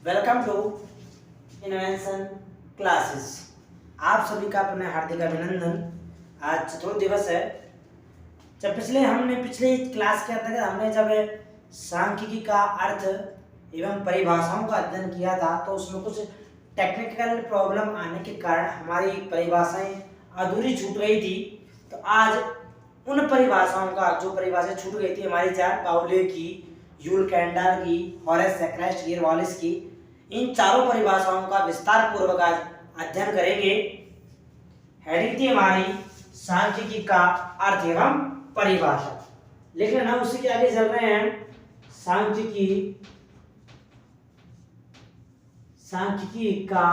Welcome to invention classes. आप सभी का अपने हार्दिक अभिनंदन। आज चतुर्थ दिवस है। जब पिछले क्लास के अंतर्गत हमने जब सांख्यिकी का अर्थ एवं परिभाषाओं का अध्ययन किया था तो उसमें कुछ टेक्निकल प्रॉब्लम आने के कारण हमारी परिभाषाएं अधूरी छूट गई थी। तो आज उन परिभाषाओं का जो परिभाषाएं छूट गई थी हमारी चार बाउले की, यूल कैंडल की, हॉरेस सेक्रेस्ट की, वॉलिस की, इन चारों परिभाषाओं का विस्तार पूर्वक आज अध्ययन करेंगे। हेडिंग थी हमारी सांख्यिकी का अर्थ एवं परिभाषा। लेकिन हम उसी के आगे चल रहे हैं। सांख्यिकी का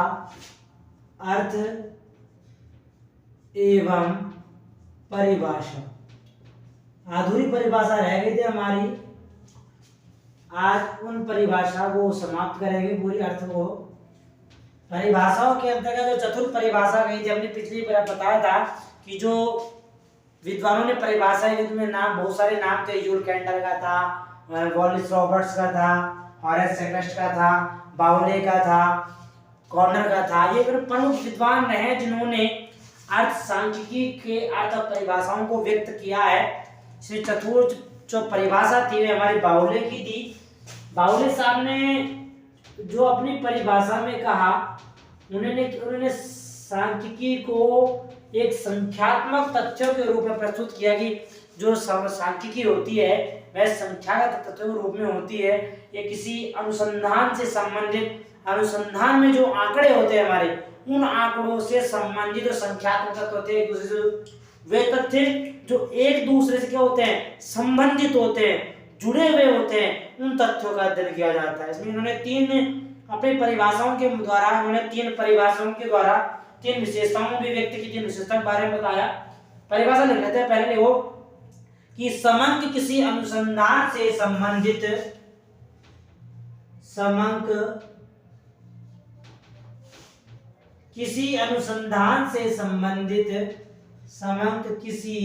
अर्थ एवं परिभाषा। अधूरी परिभाषा रह गई थी हमारी, आज उन परिभाषा को समाप्त करेंगे, पूरी अर्थ को। परिभाषाओं के अंतर्गत जो चतुर्थ परिभाषा गई थी, हमने पिछली बार बताया था कि जो विद्वानों ने परिभाषा दी उसमें नाम बहुत सारे नाम थे। यूल कैंडल का था, वॉलिस रॉबर्ट्स का था, हॉरेस सेक्रेस्ट का था, बाउले का था, कॉर्नर का था। ये प्रमुख विद्वान रहे जिन्होंने अर्थ सांख्यिकी के अर्थ परिभाषाओं को व्यक्त किया है। इसमें चतुर्थ जो परिभाषा थी वे हमारी बाउले की थी। बाउले साहब ने जो अपनी परिभाषा में कहा, उन्होंने सांख्यिकी को एक संख्यात्मक तथ्यों के रूप में प्रस्तुत किया कि जो सांख्यिकी होती है वह संख्यागत तथ्यों के रूप में होती है। ये किसी अनुसंधान से संबंधित, अनुसंधान में जो आंकड़े होते हैं हमारे, उन आंकड़ों से संबंधित जो संख्यात्मक तथ्य होते हैं, एक दूसरे से वे तथ्य जो एक दूसरे से क्या होते हैं, संबंधित होते हैं, जुड़े हुए होते हैं, उन तथ्यों का अध्ययन किया जाता है। इसमें इन्होंने अपनी परिभाषाओं के द्वारा तीन विशेषताओं भी व्यक्त की, तीन विशेषताओं के बारे में बताया। परिभाषा लिख लेते हैं पहले वो कि समंक किसी अनुसंधान से संबंधित, समंक किसी अनुसंधान से संबंधित, समंक किसी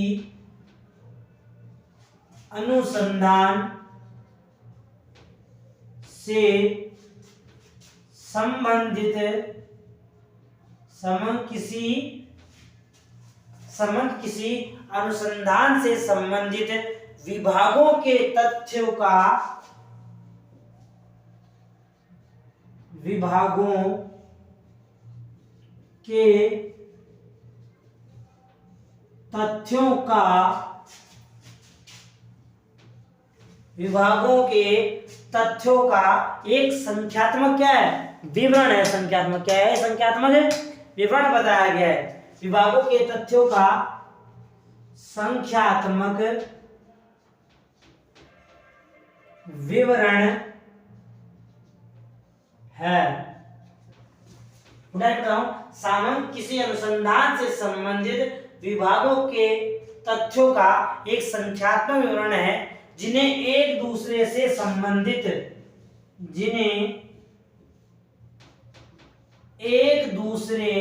अनुसंधान से संबंधित, समंक किसी अनुसंधान से संबंधित विभागों के तथ्यों का, विभागों के तथ्यों का, विभागों के तथ्यों का एक संख्यात्मक क्या है, विवरण है। संख्यात्मक क्या है, संख्यात्मक विवरण बताया गया है। विभागों के तथ्यों का संख्यात्मक विवरण है। सामंत किसी अनुसंधान से संबंधित विभागों के तथ्यों का एक संख्यात्मक विवरण है जिन्हें एक दूसरे से संबंधित, जिन्हें एक दूसरे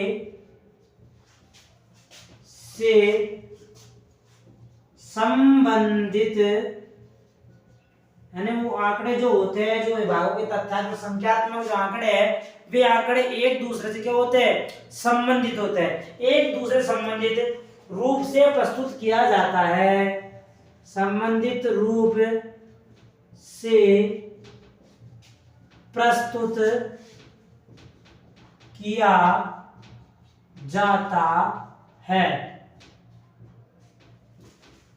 से संबंधित, यानी वो आंकड़े जो होते हैं, जो विभागों के तथ्यात्मक संख्यात्मक जो आंकड़े हैं, वे आंकड़े एक दूसरे से क्या होते हैं, संबंधित होते हैं, एक दूसरे संबंधित रूप से प्रस्तुत किया जाता है, संबंधित रूप से प्रस्तुत किया जाता है।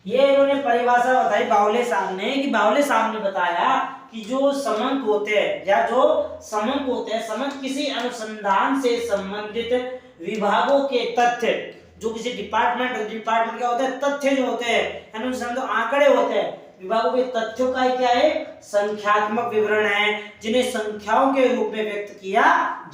ये इन्होंने परिभाषा बताई बाउले साहब ने, कि बाउले साहब ने बताया कि जो समंक होते हैं या जो समंक होते हैं, समंक किसी अनुसंधान से संबंधित विभागों के तथ्य, जो किसी डिपार्टमेंट क्या होते हैं, तथ्य जो होते हैं, अनुसंधान आंकड़े होते हैं, विभागों के तथ्यों का क्या है, संख्यात्मक विवरण है, जिन्हें संख्याओं के रूप में व्यक्त किया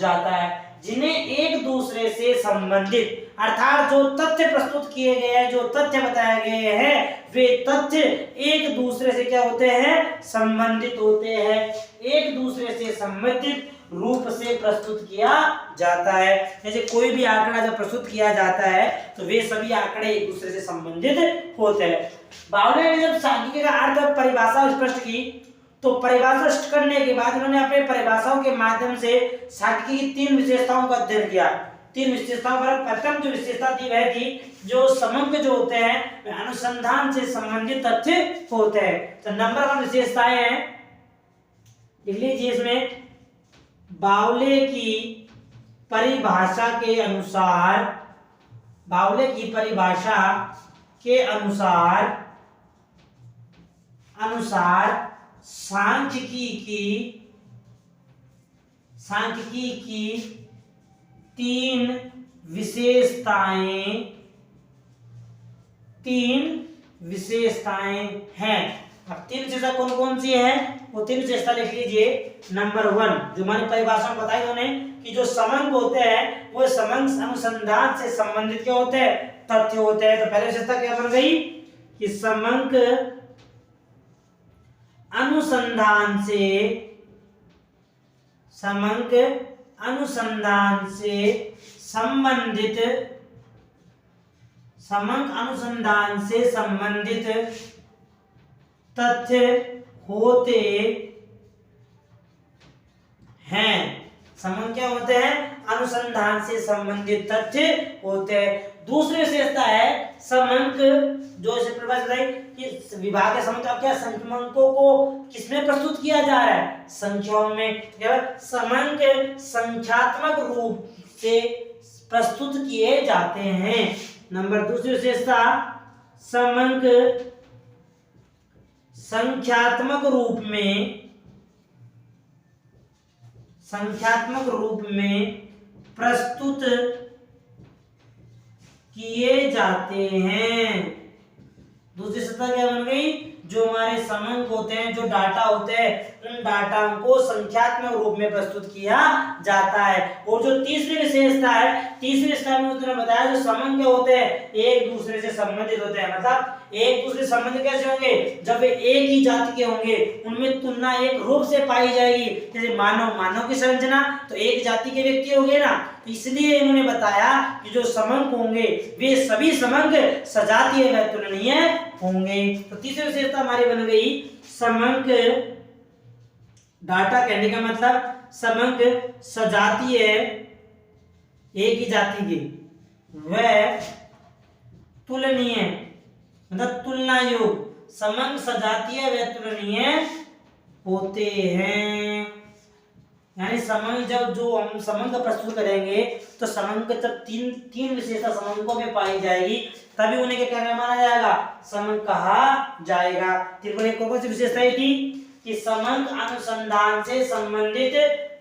जाता है, जिन्हें एक दूसरे से संबंधित, अर्थात जो तथ्य प्रस्तुत किए गए हैं, जो तथ्य बताए गए हैं, वे तथ्य एक दूसरे से क्या होते हैं, संबंधित होते हैं, एक दूसरे से संबंधित रूप से प्रस्तुत किया जाता है। जैसे कोई भी आंकड़ा जब प्रस्तुत किया जाता है तो वे सभी आंकड़े एक दूसरे से संबंधित होते हैं। बाउले ने जब सांख्यिकी का अर्थ और परिभाषा स्पष्ट की तो परिभाषा करने के बाद उन्होंने अपने परिभाषाओं के माध्यम से सांख्यिकी की 3 विशेषताओं का अध्ययन किया। 3 विशेषताओं पर प्रथम जो विशेषता थी वह थी जो समंक जो होते हैं वे अनुसंधान से संबंधित तथ्य होते हैं। तो नंबर 1 विशेषताएं हैं, लिख लीजिए इसमें, बावले की परिभाषा के अनुसार, बावले की परिभाषा के अनुसार सांख्यिकी की 3 विशेषताएं हैं। अब 3 विशेषता कौन कौन सी है वो 3 विशेषता लिख लीजिए। नंबर 1 जो हमारी परिभाषा में बताई उन्होंने कि जो समंक होते हैं वो समंक अनुसंधान से संबंधित क्या होते हैं, तथ्य होते हैं। तो पहली विशेषता क्या बन गई कि समंक अनुसंधान से संबंधित तथ्य होते हैं। समंक क्या होते हैं, अनुसंधान से संबंधित तथ्य होते हैं। दूसरी विशेषता है समंक, जो इसे परिभाषित है कि विभाग के समंक क्या समंकों को किसमें प्रस्तुत किया जा रहा है, संख्याओं में। समंक संख्यात्मक रूप से प्रस्तुत किए जाते हैं। नंबर दूसरी विशेषता, समंक संख्यात्मक रूप में प्रस्तुत किए जाते हैं। दूसरी सत्ता क्या बन गई, जो हमारे समंक होते हैं, जो डाटा होते हैं, उन डाटा को संख्यात्मक रूप में प्रस्तुत किया जाता है। और जो तीसरी विशेषता है, तीसरी विशेषता में उसने बताया जो समंक होते हैं एक दूसरे से संबंधित होते हैं। मतलब एक दूसरे संबंध कैसे होंगे, जब वे एक ही जाति के होंगे उनमें तुलना एक रूप से पाई जाएगी। जैसे मानव की संरचना तो एक जाति के व्यक्ति होंगे ना, तो इसलिए इन्होंने बताया कि जो समंक होंगे वे सभी समंक सजातीय व तुलनीय होंगे। तो तीसरी विशेषता हमारी बन गई समंक, डाटा कहने का मतलब समंक सजातीय एक ही जाति के व तुलनीय मतलब तुलना योग, समंक सजातीय व तुलनीय होते हैं। यानी समंक जब जो हम समंक प्रस्तुत करेंगे तो समंक जब तीन विशेषता समंकों में पाई जाएगी तभी उन्हें क्या माना जाएगा, समंक कहा जाएगा। त्रिपुरा कौन सी विशेषताएं थी कि समंक अनुसंधान से संबंधित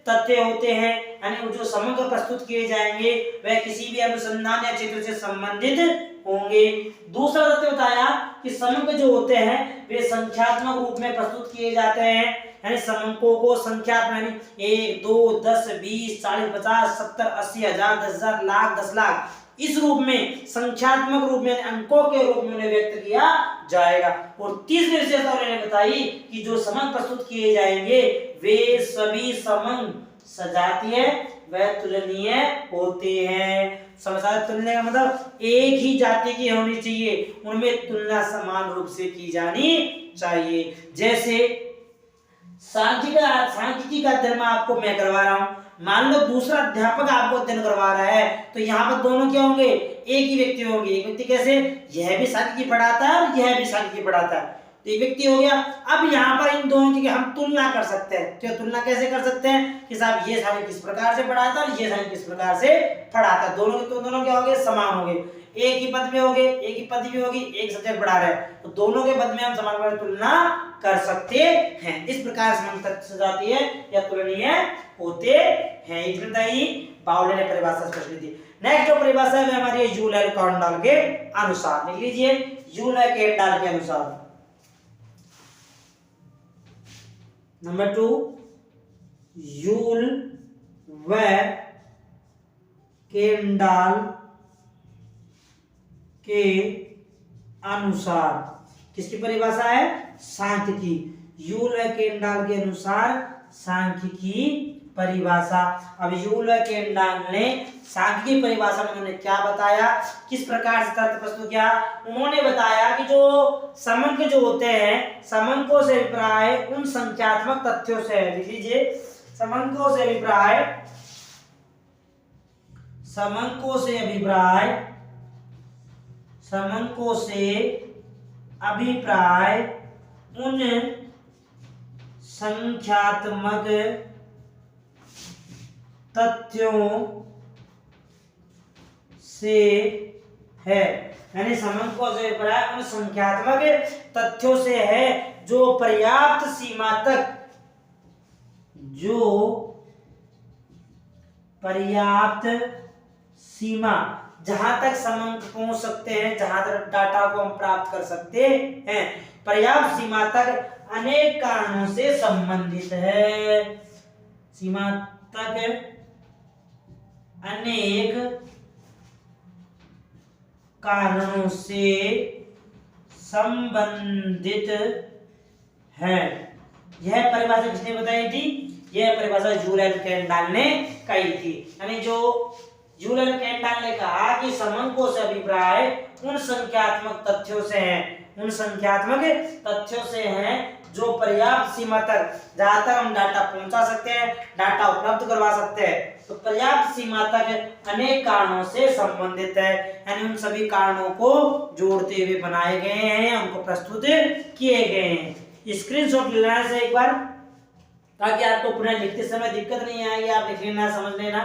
तथ्य होते हैं, यानी जो समंक प्रस्तुत किए जाएंगे वह किसी भी अनुसंधान या क्षेत्र से संबंधित होंगे। दूसरा तथ्य बताया कि समंक जो होते हैं वे संख्यात्मक रूप में प्रस्तुत किए जाते हैं, यानी समंकों को संख्यात्मक यानी 1 2 10 20 40 50 70 80 1000 10,000 लाख 10 लाख इस रूप में संख्यात्मक रूप में अंकों के रूप में उन्हें व्यक्त किया जाएगा। और तीसरी विशेषता उन्होंने बताई कि जो समंक प्रस्तुत किए जाएंगे वे सभी समंक सजातीय व तुलनीय होते हैं। समझदार तुलनीय का मतलब एक ही जाति की होनी चाहिए, उनमें तुलना समान रूप से की जानी चाहिए। जैसे सांख्यिकी का अध्ययन आपको मैं करवा रहा हूं, मान लो दूसरा अध्यापक आपको अध्ययन करवा रहा है, तो यहाँ पर दोनों क्या होंगे, एक ही व्यक्ति होंगे। एक व्यक्ति कैसे, यह भी सांख्यिकी पढ़ाता है और यह भी सांख्यिकी पढ़ाता है, तो एक व्यक्ति हो गया। अब यहाँ पर इन दोनों की हम तुलना कर सकते हैं। तो तुलना कैसे कर सकते हैं कि साहब ये सांख्यिकी किस प्रकार से पढ़ाता है और ये सांख्यिकी किस प्रकार से पढ़ाता है। दोनों के तो दोनों क्या हो गए, समान हो गए, एक ही पद में हो गए, एक ही पदवी होगी, एक सब्जेक्ट पढ़ा रहा है, तो दोनों के पद में हम समान रूप से तुलना कर सकते हैं। इस प्रकार समंक सजातीय या तुलनीय होते हैं। इतना ही बावले ने परिभाषा स्पष्ट की थी। नेक्स्ट जो परिभाषा है हमारी यूल एंड कॉन्डाल के अनुसार, लिख लीजिए यूल एंड कॉन्डाल के अनुसार। नंबर 2 यूल व केंडाल के अनुसार, किसकी परिभाषा है, सांख्यिकी। यूल व केंडाल के अनुसार सांख्यिकी परिभाषा। अब यूल व केंडाल ने सांख्यिकी परिभाषा में उन्होंने क्या बताया, किस प्रकार से तर्क प्रस्तुत किया। उन्होंने बताया कि जो समंक जो होते हैं, समंकों से अभिप्राय उन संख्यात्मक तथ्यों से है। लिख लीजिए, समंकों से अभिप्राय, समंकों से अभिप्राय, समंकों से अभिप्राय उन संख्यात्मक तथ्यों से है। यानी समंकों से अभिप्राय उन संख्यात्मक तथ्यों से है जो पर्याप्त सीमा तक, जो पर्याप्त सीमा, जहां तक समंक पहुंच सकते हैं, जहां तक डाटा को हम प्राप्त कर सकते हैं, पर्याप्त सीमा तक अनेक कारणों से संबंधित है। सीमा तक अनेक कारणों से संबंधित है। यह परिभाषा किसने बताई थी? यह परिभाषा यूल एंड केंडाल ने कही थी। यानी जो यूल एंड केंडाल ने कहा कि समंकों से अभिप्राय उन संख्यात्मक तथ्यों से है, उन संख्यात्मक तथ्यों से हैं जो पर्याप्त सीमा तक, जहां तक हम डाटा पहुंचा सकते हैं, डाटा उपलब्ध करवा सकते हैं, तो पर्याप्त सीमा तक अनेक कारणों से संबंधित है। यानी उन सभी कारणों को जोड़ते हुए बनाए गए हैं, उनको प्रस्तुत किए गए हैं। स्क्रीनशॉट लेना है एक बार, ताकि आपको पुनः लिखते समय दिक्कत नहीं आएगी, आप लिख लेना, समझ लेना।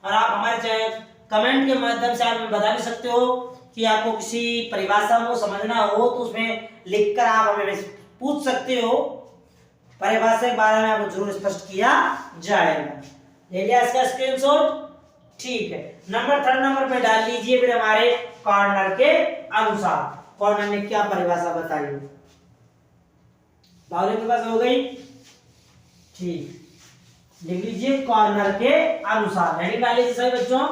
और आप हमारे चाहे कमेंट के माध्यम से आप हमें बता भी सकते हो कि आपको किसी परिभाषा को समझना हो तो उसमें लिखकर आप हमें पूछ सकते हो। परिभाषा के बारे में आपको जरूर स्पष्ट किया जाएगा। ले लिया इसका स्क्रीनशॉट? ठीक है। थर्ड नंबर पे डाल लीजिए फिर हमारे कॉर्नर के अनुसार। कॉर्नर ने क्या परिभाषा बताई? बाउली परिभाषा हो गई? ठीक, लिख लीजिए कॉर्नर के अनुसार। हेडिंग डाल लीजिए सभी बच्चों।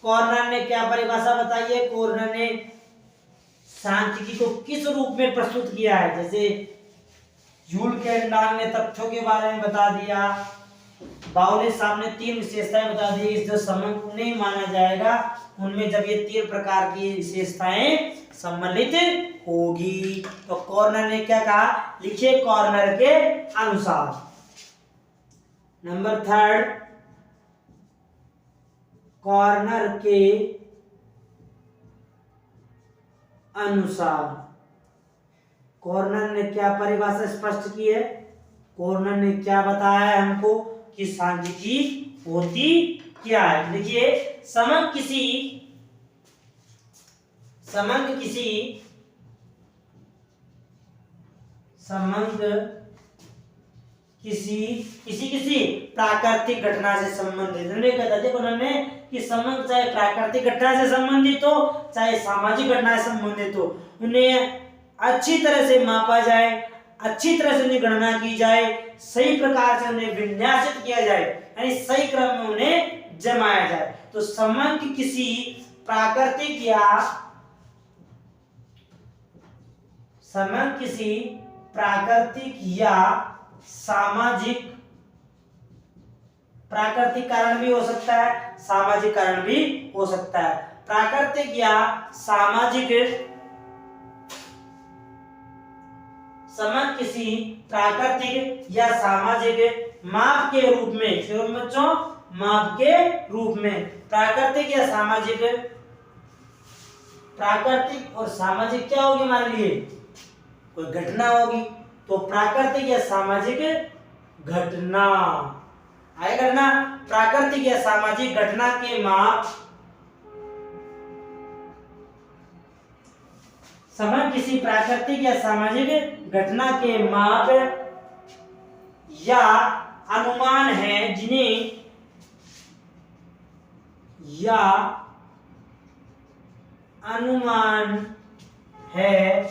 कॉर्नर ने क्या परिभाषा बताई है? कॉर्नर ने सांख्यिकी को किस रूप में प्रस्तुत किया है? जैसे यूल केंडाल ने तथ्यों के बारे में बता दिया, बाउले साहब ने 3 विशेषताएं बता दी, जो समंक नहीं माना जाएगा उनमें जब ये 3 प्रकार की विशेषताएं सम्मिलित होगी। तो कॉर्नर ने क्या कहा? लिखिए कॉर्नर के अनुसार। नंबर 3, कॉर्नर के अनुसार। कॉर्नर ने क्या परिभाषा स्पष्ट की है? कॉर्नर ने क्या बताया है हमको कि सांख्यिकी होती क्या है? देखिए, समंक किसी प्राकृतिक घटना से संबंधित। उन्होंने कि समंक चाहे प्राकृतिक घटना से संबंधित हो, चाहे सामाजिक घटना से संबंधित हो, उन्हें अच्छी तरह से मापा जाए, अच्छी तरह से उन्हें गणना की जाए, सही प्रकार से उन्हें विन्यासित किया जाए, यानी सही क्रम में उन्हें जमाया जाए। तो समंक किसी प्राकृतिक या सामाजिक, प्राकृतिक कारण भी हो सकता है, सामाजिक कारण भी हो सकता है। प्राकृतिक या सामाजिक, समंक किसी प्राकृतिक या सामाजिक माप के रूप में, बच्चों माप के रूप में, प्राकृतिक या सामाजिक, प्राकृतिक और सामाजिक क्या होगी हमारे लिए? कोई घटना होगी। तो प्राकृतिक या सामाजिक घटना आएगा ना, प्राकृतिक या सामाजिक घटना के माप, समंक किसी प्राकृतिक या सामाजिक घटना के माप या अनुमान है जिन्हें, या अनुमान है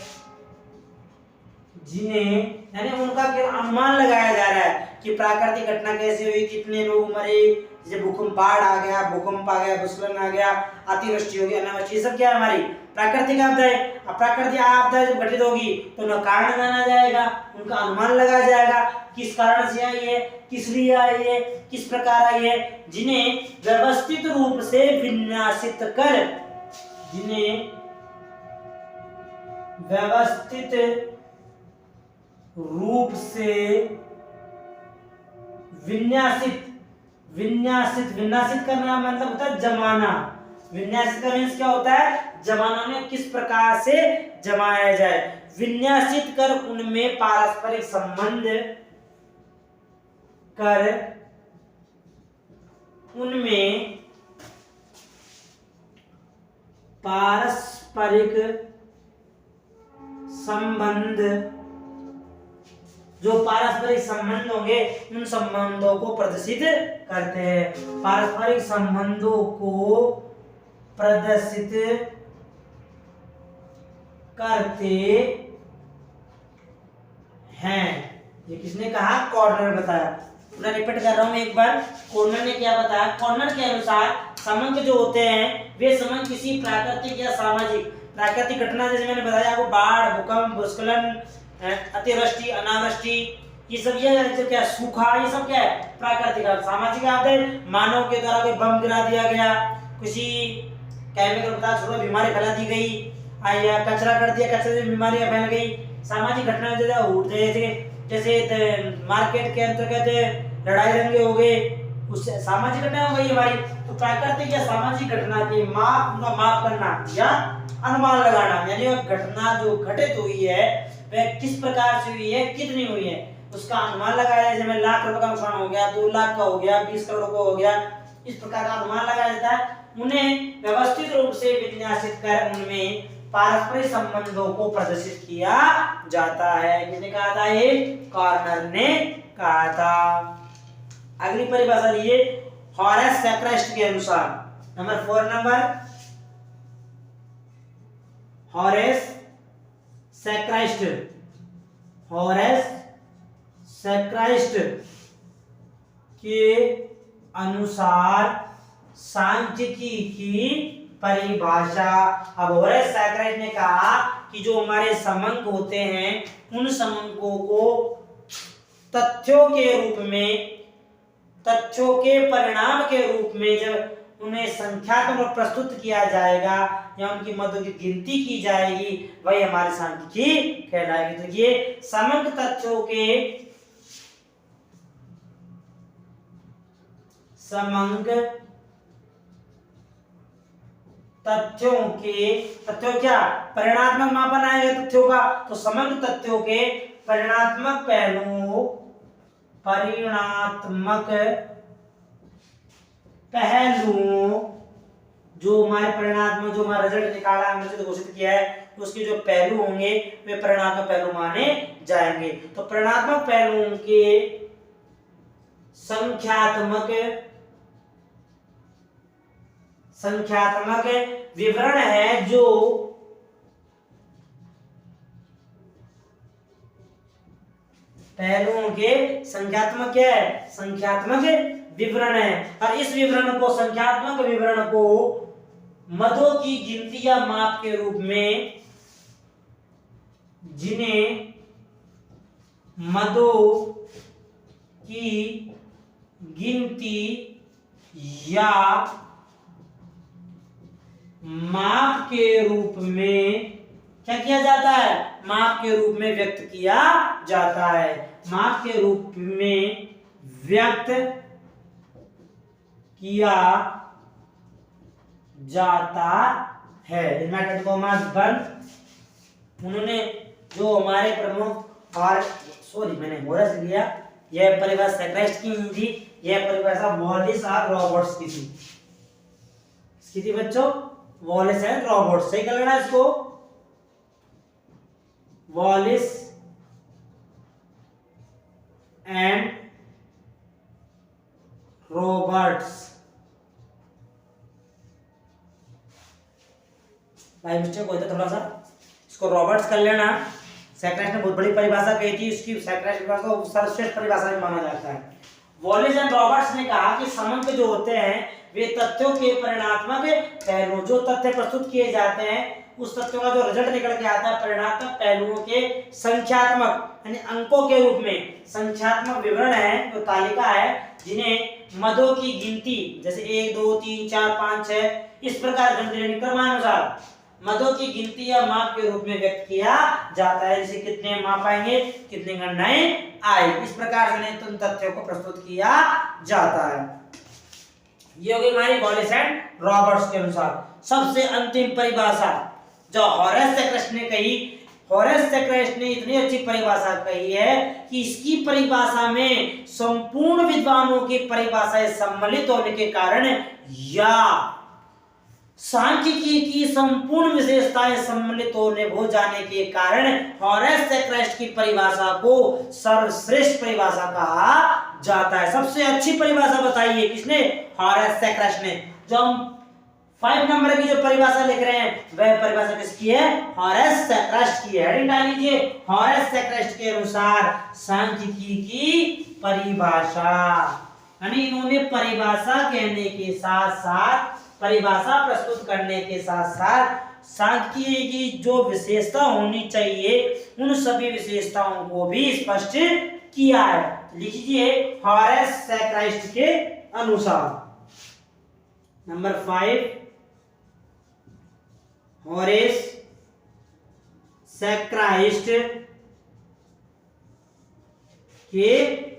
जिन्हें, यानी उनका अनुमान लगाया जा रहा है कि प्राकृतिक घटना कैसे हुई, कितने लोग मरे, जैसे भूकंप, बाढ़ आ गया, भूकंप आ गया, भूस्खलन आ गया, अतिवृष्टि हो गया, अनावृष्टि, ये सब क्या है? हमारी प्राकृतिक आपदाएं, अब प्राकृतिक आपदा जब घटित होगी तो उनका कारण जाना जाएगा, उनका अनुमान लगाया जाएगा, किस कारण से आई है, किस लिए आई है, किस प्रकार आई है, जिन्हें व्यवस्थित रूप से विन्यासित कर, जिन्हें व्यवस्थित रूप से विन्यासित करना मतलब होता है जमाना। विन्यासित का मीन्स क्या होता है, जमाना में किस प्रकार से जमाया जाए। विन्यासित कर उनमें पारस्परिक संबंध कर, उनमें पारस्परिक संबंध, जो पारस्परिक संबंध होंगे उन संबंधों को प्रदर्शित करते हैं। पारस्परिक संबंधों को प्रदर्शित करते हैं। ये किसने कहा, कॉर्नर बताया। मैं रिपीट कर रहा हूं एक बार, कॉर्नर ने क्या बताया। कॉर्नर के अनुसार समंक जो होते हैं वे समंक किसी प्राकृतिक या सामाजिक, प्राकृतिक घटना जैसे मैंने बताया आपको, बाढ़, भूकंप, भूस्खलन, अतिवृष्टि, अनावृष्टि, ये सब ये क्या, सूखा, ये सब क्या है, प्राकृतिक। सामाजिक आपदा, मानव के द्वारा कोई बम गिरा दिया गया, किसी केमिकल पदार्थ छोड़ो बीमारी फैला दी गई, या कचरा कर दिया, कचरे से बीमारियां फैल गई। सामाजिक घटना जैसे मार्केट के अंतर्गत लड़ाई दंगे हो गए, उससे सामाजिक घटना हो गई हमारी। तो प्राकृतिक या सामाजिक घटना के माप करना या अनुमान लगाना, यानी वह घटना जो घटित हुई है वह किस प्रकार से हुई है, कितनी हुई है, उसका अनुमान लगाया जाए। जैसे लाख रुपए का नुकसान हो गया, 2 लाख का हो गया, 20 करोड़ का हो गया, इस प्रकार का अनुमान लगाया जाता है। उन्हें व्यवस्थित रूप से विन्यासित कर उनमें पारस्परिक संबंधों को प्रदर्शित किया जाता है। किसने कहा था, ये कॉर्नर ने कहा था। अगली परिभाषा लिए हॉरेस सैक्राइस्ट के अनुसार, नंबर 4 नंबर, हॉरेस सैक्राइस्ट। हॉरेस सैक्राइस्ट के अनुसार सांख्यिकी की परिभाषा। अब हॉरेस सैक्राइस्ट ने कहा कि जो हमारे समंक होते हैं उन समंकों को तथ्यों के रूप में, तथ्यों के परिणाम के रूप में जब उन्हें संख्यात्मक प्रस्तुत किया जाएगा या उनकी मदों की गिनती की जाएगी, वही हमारी सांख्यिकी कहलाएगी। तो ये समंक तथ्यों के, समंक तथ्यों के, तथ्यों क्या, परिणात्मक मापन आएगा तथ्यों का, तो समंक तथ्यों के परिणात्मक पहलुओं, जो हमारे परिणात्मक, जो हमारा रिजल्ट निकाला है, हमने घोषित किया है, तो उसके जो पहलू होंगे वे परिणात्मक पहलू माने जाएंगे। तो परिणात्मक पहलुओं के संख्यात्मक विवरण है, जो पहलुओं के संख्यात्मक क्या है, संख्यात्मक विवरण है। और इस विवरण को, संख्यात्मक विवरण को मदों की गिनती या माप के रूप में, जिन्हें मदों की गिनती या माप के रूप में क्या किया जाता है, माप के रूप में व्यक्त किया जाता है। माप के रूप में व्यक्त किया जाता है। इनवर्टेड कॉमास बंद। उन्होंने जो हमारे प्रमुख, और सॉरी मैंने हॉरेस लिया, यह परिभाषा सैक्राइस्ट की थी, यह परिभाषा वॉलिस और रॉबर्ट्स की थी। किसकी थी बच्चों, वॉलिस एंड रॉबर्ट्स। सही कर लेना इसको, वॉलिस एंड रॉबर्ट्स। भाई मिस्टेक हो जाता थोड़ा सा, इसको रॉबर्ट्स कर लेना। सैक्राइस्ट ने बहुत बड़ी परिभाषा कही थी, उसकी सैक्राइस्ट परिभाषा को सर्वश्रेष्ठ परिभाषा में माना जाता है। वॉलिस एंड रॉबर्ट्स ने कहा कि समंक जो होते हैं वे तथ्यों के परिणात्मक पहलू, जो तथ्य प्रस्तुत किए जाते हैं उस तथ्यों का जो रिजल्ट निकल के आता है परिणात्मक पहलुओं के संख्यात्मक यानी अंकों के रूप में संख्यात्मक विवरण है, जो तालिका है, जिन्हें मदों की गिनती जैसे 1 2 3 4 5 6 इस प्रकार गिनती क्रमानुसार मदों की गिनती या माप के रूप में व्यक्त किया जाता है। जैसे कितने माप आएंगे, कितनी गणनाएं आए, इस प्रकार से उन तथ्यों को प्रस्तुत किया जाता है। ये होगी हमारी वॉलेस एंड रॉबर्ट्स के अनुसार। सबसे अंतिम परिभाषा जो हॉरेस सेक्रेस्ट ने कही, हॉरेस सेक्रेस्ट ने इतनी अच्छी परिभाषा कही है कि इसकी परिभाषा में संपूर्ण विद्वानों की परिभाषाएं सम्मिलित होने के कारण या सांख्यिकी की संपूर्ण विशेषताएं सम्मिलित होने हो जाने के कारण हॉरेस सेक्रेस्ट की परिभाषा को सर्वश्रेष्ठ परिभाषा कहा जाता है। सबसे अच्छी परिभाषा बताइए किसने? हॉरेस सेक्रेस्ट ने। जो हम 5 नंबर की जो परिभाषा लिख रहे हैं वह परिभाषा किसकी है? हॉरेस सेक्रेस्ट की है। हेडिंग डाल लीजिए, हॉरेस सेक्रेस्ट के अनुसार सांख्यिकी की परिभाषा। यानी इन्होंने परिभाषा कहने के साथ साथ, परिभाषा प्रस्तुत करने के साथ साथ सांख्यिकी की जो विशेषता होनी चाहिए उन सभी विशेषताओं को भी स्पष्ट किया है। लिखिए हॉरेस सेक्रेस्ट के अनुसार। नंबर 5, हॉरेस सेक्रेस्ट के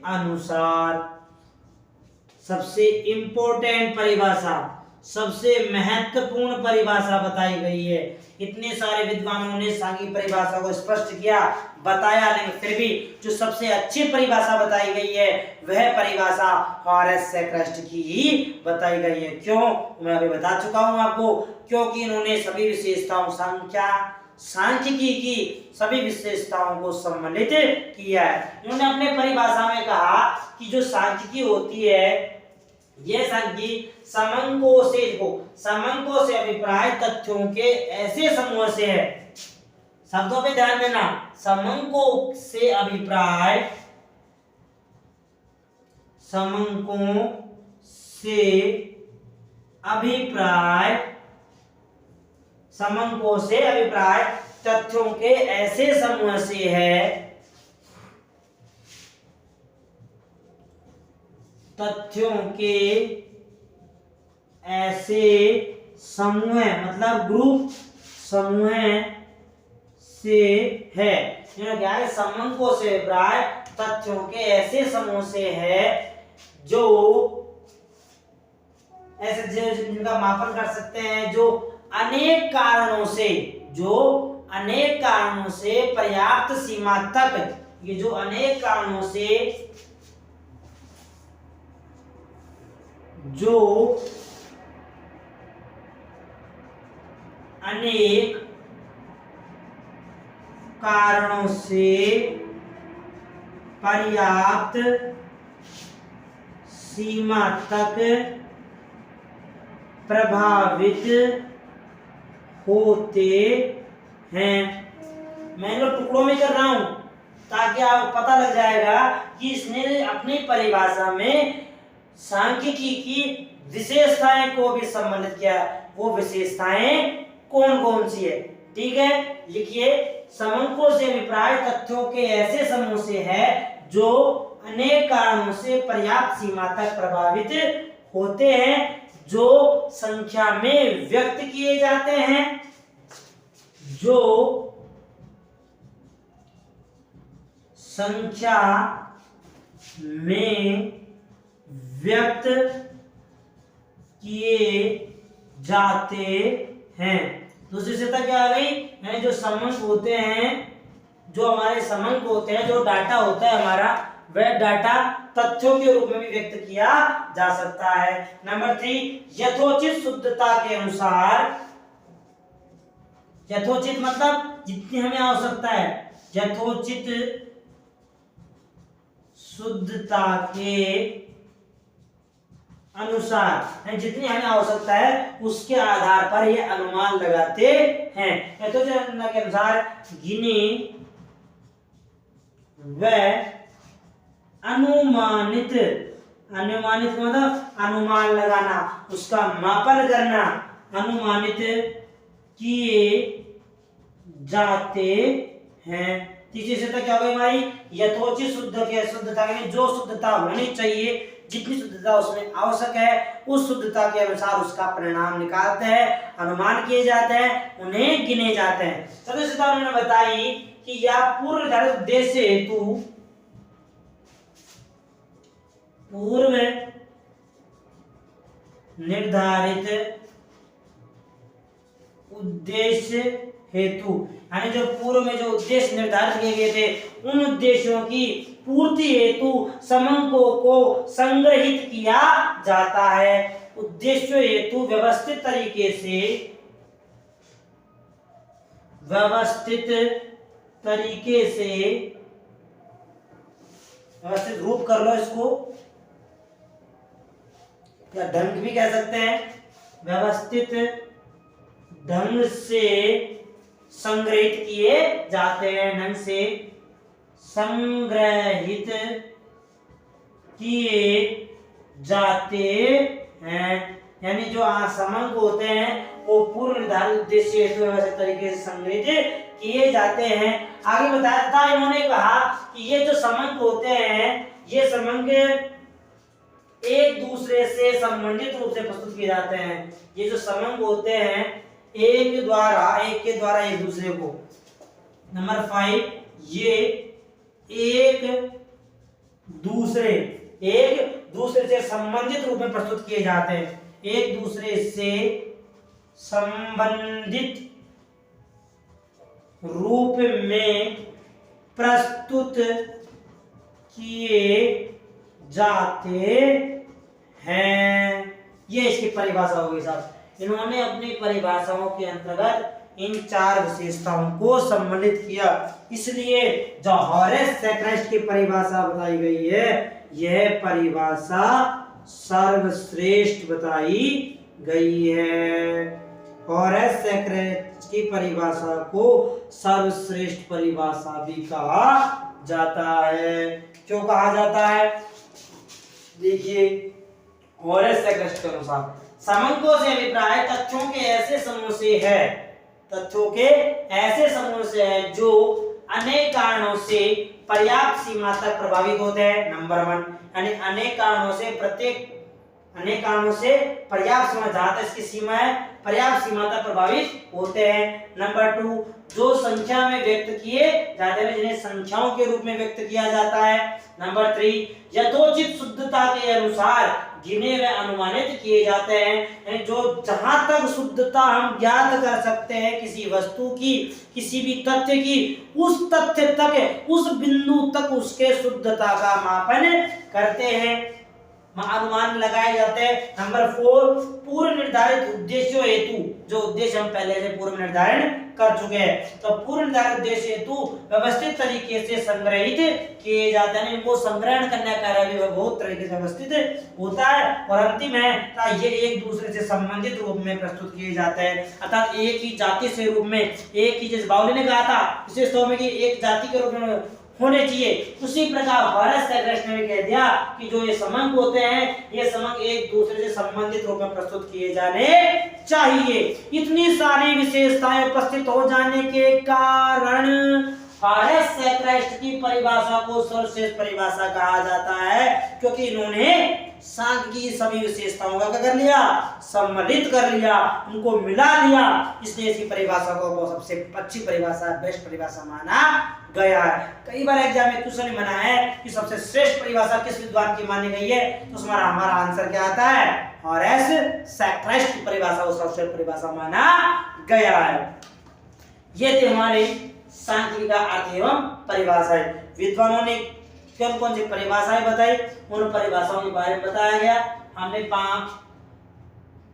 अनुसार सबसे इंपॉर्टेंट परिभाषा, सबसे महत्वपूर्ण परिभाषा बताई गई है। इतने सारे विद्वानों ने सांख्यिकी परिभाषा को स्पष्ट किया, बताया, लेकिन फिर भी जो सबसे अच्छी परिभाषा बताई गई है वह परिभाषा हॉरेस सेक्रेस्ट की ही बताई गई है। क्यों? मैं अभी बता चुका हूं आपको, क्योंकि इन्होंने सभी विशेषताओं सांख्यिकी की सभी विशेषताओं को सम्मिलित किया है। इन्होंने अपने परिभाषा में कहा कि जो सांख्यिकी होती है ये सांख्यिकी समंकों से अभिप्राय तथ्यों के ऐसे समूह से है। शब्दों पे ध्यान देना, समंकों से अभिप्राय, समंकों से अभिप्राय, समंकों से अभिप्राय तथ्यों के ऐसे समूह से है, तथ्यों के ऐसे समूह मतलब ग्रुप समूह से है। क्या है? समंकों से अभिप्राय तथ्यों के ऐसे समूह से है जो ऐसे जिनका मापन कर सकते हैं, जो अनेक कारणों से पर्याप्त सीमा तक, ये जो अनेक कारणों से जो अनेक कारणों से पर्याप्त सीमा तक प्रभावित होते हैं। मैं लोग टुकड़ों में कर रहा हूं ताकि आपको पता लग जाएगा कि इसने अपनी परिभाषा में सांख्यिकी की विशेषताएं को भी सम्मिलित किया। वो विशेषताएं कौन कौन सी है? ठीक है, लिखिए समंकों से अभिप्राय तथ्यों के ऐसे समूह से है जो अनेक कारणों से पर्याप्त सीमा तक प्रभावित होते हैं, जो संख्या में व्यक्त किए जाते हैं, जो संख्या में व्यक्त किए जाते हैं। दूसरी विशेषता क्या आ गई? यानी जो समंक होते हैं, जो हमारे समंक होते हैं, जो डाटा होता है हमारा, वह डाटा तथ्यों के रूप में भी व्यक्त किया जा सकता है। नंबर 3, यथोचित शुद्धता के अनुसार, यथोचित मतलब जितनी हमें आवश्यकता है, यथोचित शुद्धता के अनुसार, जितनी हमें आवश्यकता है उसके आधार पर ये अनुमान लगाते हैं। यथोचित के अनुसार गिने व अनुमानित, अनुमानित मतलब अनुमान लगाना, उसका मापन करना, अनुमानित किए जाते हैं। तीसरी विशेषता क्या हो गई भाई, यथोचित शुद्ध के शुद्धता यानी जो शुद्धता होनी चाहिए, जितनी शुद्धता उसमें आवश्यक है उस शुद्धता के अनुसार उसका परिणाम निकालते हैं, अनुमान किए जाते हैं, उन्हें गिने जाते हैं। सदस्यता उन्होंने बताई कि यह पूर्व निर्धारित उद्देश्य हेतु पूर्व निर्धारित उद्देश्य हेतु यानी जो पूर्व में जो उद्देश्य निर्धारित किए गए थे उन उद्देश्यों की पूर्ति हेतु समंकों को संग्रहित किया जाता है। उद्देश्य हेतु व्यवस्थित रूप कर लो इसको, या ढंग भी कह सकते हैं, व्यवस्थित ढंग से संग्रहित किए जाते हैं, ढंग से संग्रहित किए जाते हैं। यानी जो समंक होते हैं वो पूर्व निर्धारित उद्देश्य हेतु व्यवस्थित तरीके से संग्रहित किए जाते हैं। आगे बताया था इन्होंने कहा कि ये जो समंक होते हैं ये समंक एक दूसरे से संबंधित रूप से प्रस्तुत किए जाते हैं। ये जो समंक होते हैं एक के द्वारा एक दूसरे को। नंबर 5, ये एक दूसरे से संबंधित रूप में प्रस्तुत किए जाते हैं। एक दूसरे से संबंधित रूप में प्रस्तुत किए जाते हैं। ये इसकी परिभाषा होगी साहब। इन्होंने अपनी परिभाषाओं के अंतर्गत इन 4 विशेषताओं को सम्मिलित किया, इसलिए जो हॉरेस सेक्रेस्ट की परिभाषा बताई गई है यह परिभाषा सर्वश्रेष्ठ बताई गई है। हॉरेस सेक्रेस्ट की परिभाषा को सर्वश्रेष्ठ परिभाषा भी कहा जाता है। क्यों कहा जाता है? देखिए, हॉरेस सेक्रेस्ट के अनुसार समंकों से अभिप्राय तथ्यों के ऐसे समूह से है जो अनेक कारणों से पर्याप्त सीमा तक प्रभावित होते हैं। नंबर 1 यानी अनेक कारणों से पर्याप्त सीमा, जहां तक इसकी सीमा है पर्याप्त सीमा तक प्रभावित होते हैं। नंबर 2 जो संख्या में व्यक्त किए जाते हैं, जिन्हें संख्याओं के रूप में व्यक्त किया जाता है। नंबर 3 यथोचित शुद्धता के अनुसार गिने व अनुमानित किए जाते हैं, यानी जो जहां तक शुद्धता हम ज्ञात कर सकते हैं किसी वस्तु की, किसी भी तथ्य की, उस तथ्य तक, उस बिंदु तक उसके शुद्धता का मापन करते हैं, अनुमान लगाए जाते हैं। नंबर 4 पूर्व निर्धारित उद्देश्यों हेतु, जो उद्देश्य हम पहले से पूर्व निर्धारण कर चुके हैं, तो पूर्व निर्धारित उद्देश्य हेतु व्यवस्थित तरीके से संग्रहित किए जाते हैं। इनको संग्रहण करने का कार्य भी बहुत तरीके से व्यवस्थित होता है। और अंतिम है ये एक दूसरे से संबंधित रूप में प्रस्तुत किए जाते हैं, अर्थात एक ही जाति से रूप में, एक ही, जैसे बाउली ने कहा था विशेषताओं में कि एक जाति के रूप में होने चाहिए, उसी प्रकार हॉरेस सेक्रेस्ट ने भी कह दिया कि जो ये समंक होते हैं ये समंक एक दूसरे से संबंधित रूप में प्रस्तुत किए जाने चाहिए। इतनी सारी विशेषताएं उपस्थित हो जाने के कारण हॉरेस सेक्रेस्ट की परिभाषा को सर्वश्रेष्ठ परिभाषा कहा जाता है, क्योंकि इन्होंने सांख्य की सभी विशेषताओं का क्या कर लिया, सम्मिलित कर लिया, उनको मिला लिया, इसलिए इसकी परिभाषा को सबसे अच्छी परिभाषा, बेस्ट परिभाषा माना गया है। कई बार एग्जाम में क्वेश्चन बना है कि सबसे श्रेष्ठ परिभाषा किस विद्वान की मानी गई है, तो हमारा आंसर क्या आता है, हॉरेस सेक्रेस्ट की परिभाषा को सर्वश्रेष्ठ परिभाषा माना गया है। ये थे हमारे सांख्यिकी का अर्थ एवं परिभाषा है। विद्वानों ने कौन कौन सी परिभाषाएं बताई, उन परिभाषाओं के बारे में बताया गया। हमने 5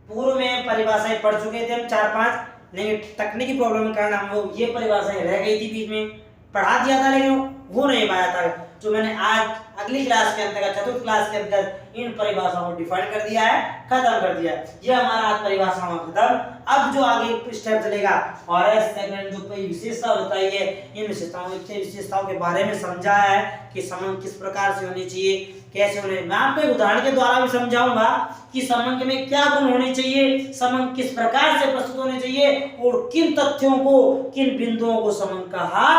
पूर्व में परिभाषाएं पढ़ चुके थे हम 4-5, लेकिन तकनीकी प्रॉब्लम के कारण हम लोग ये परिभाषाएं रह गई थी, बीच में पढ़ा दिया था लेकिन हो नहीं पाया था। जो मैंने आज अगली क्लास के अंतर्गत, चतुर्थ क्लास के अंतर्गत इन परिभाषाओं को डिफाइन कर दिया है, खत्म कर दिया। ये हमारा आज परिभाषाओं का खत्म। अब जो आगे स्टेप चलेगा, हॉरेस सेक्रेस्ट जो विशेषता बताई है, इन विशेषताओं के बारे में समझाया है कि समंक किस प्रकार से होनी चाहिए, कैसे होने, मैं आपको एक उदाहरण के द्वारा भी समझाऊंगा कि समंक में क्या गुण होने चाहिए, समंक किस प्रकार से प्रस्तुत होने चाहिए और किन तथ्यों को, किन बिंदुओं को समंक कहा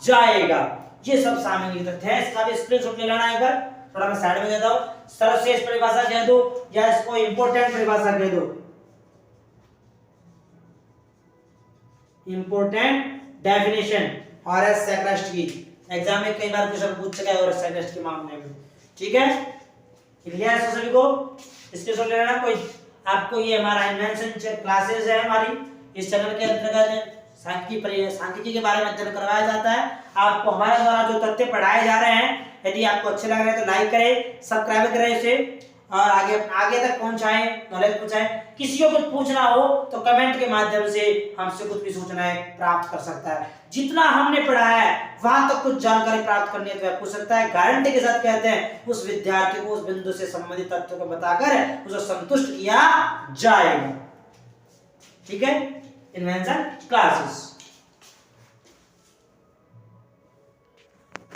जाएगा, ये सब शामिल तथ्य है। इसका भी स्क्रीनशॉट ले लेना एक बार, थोड़ा मैं साइड में देता हूं। सर्वश्रेष्ठ परिभाषा कह दो या इसको इंपॉर्टेंट परिभाषा कह दो, इंपॉर्टेंट डेफिनेशन और एस सेक्रेस्ट की एग्जाम में कई बार क्वेश्चन पूछ चुका है और सेक्रेस्ट के मामले में, ठीक है। क्लियर है सभी को, इसके सो लेना कोई आपको, ये हमारा इन्वेंशन क्लासेस है हमारी, इस चैनल के अंतर्गत सांख्यिकी के बारे में अध्ययन करवाया जाता है। आपको हमारे द्वारा जो तथ्य पढ़ाए जा रहे हैं, यदि आपको अच्छे लग रहे हैं तो लाइक करें, सब्सक्राइब करें इसे और आगे तक पहुंचाएं, नॉलेज पहुंचाएं। किसी को कुछ पूछना हो तो कमेंट के माध्यम से हमसे कुछ भी सूचनाएं प्राप्त कर सकता है। जितना हमने पढ़ाया है वहां तक कुछ जानकारी प्राप्त करनी है तो पूछ सकता है। गारंटी के साथ कहते हैं उस विद्यार्थी को उस बिंदु से संबंधित तथ्यों को बताकर उसे संतुष्ट किया जाएगा, ठीक है। Invention classes.